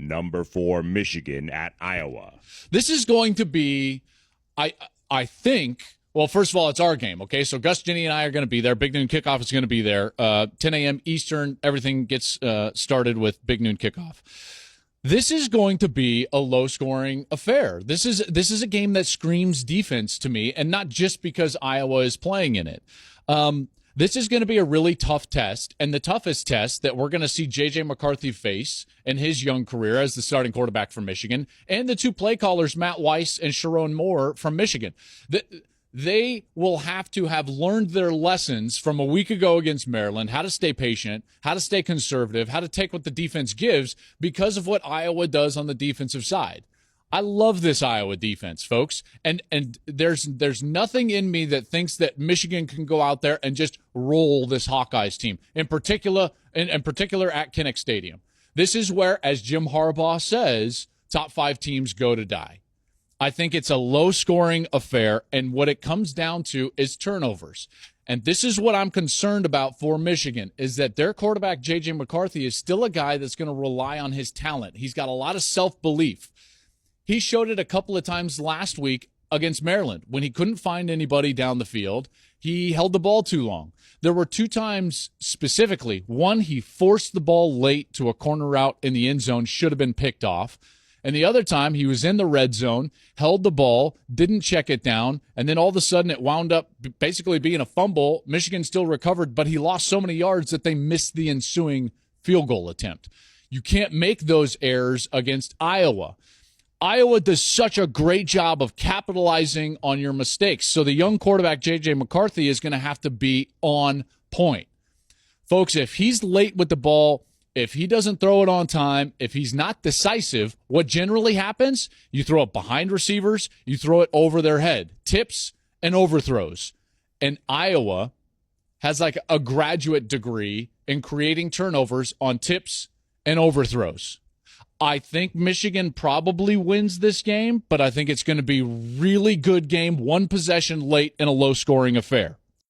number 4 Michigan at Iowa. This is going to be, I think, well, first of all, it's our game, okay? So Gus, Ginny, and I are going to be there. Big Noon Kickoff is going to be there. 10 a.m. Eastern, everything gets started with Big Noon Kickoff. This is going to be a low-scoring affair. This is a game that screams defense to me, and not just because Iowa is playing in it. This is going to be a really tough test, and the toughest test that we're going to see J.J. McCarthy face in his young career as the starting quarterback for Michigan, and the two play callers, Matt Weiss and Sharon Moore from Michigan. They will have to have learned their lessons from a week ago against Maryland, how to stay patient, how to stay conservative, how to take what the defense gives because of what Iowa does on the defensive side. I love this Iowa defense, folks, and there's nothing in me that thinks that Michigan can go out there and just roll this Hawkeyes team, in particular at Kinnick Stadium. This is where, as Jim Harbaugh says, top 5 teams go to die. I think it's a low-scoring affair, and what it comes down to is turnovers. And this is what I'm concerned about for Michigan, is that their quarterback, J.J. McCarthy, is still a guy that's going to rely on his talent. He's got a lot of self-belief. He showed it a couple of times last week against Maryland. When he couldn't find anybody down the field, he held the ball too long. There were 2 times specifically. One, he forced the ball late to a corner route in the end zone, should have been picked off. And the other time, he was in the red zone, held the ball, didn't check it down, and then all of a sudden it wound up basically being a fumble. Michigan still recovered, but he lost so many yards that they missed the ensuing field goal attempt. You can't make those errors against Iowa. Iowa does such a great job of capitalizing on your mistakes. So the young quarterback, J.J. McCarthy, is going to have to be on point. Folks, if he's late with the ball, if he doesn't throw it on time, if he's not decisive, what generally happens, you throw it behind receivers, you throw it over their head, tips and overthrows. And Iowa has like a graduate degree in creating turnovers on tips and overthrows. I think Michigan probably wins this game, but I think it's going to be a really good game, one possession late in a low-scoring affair.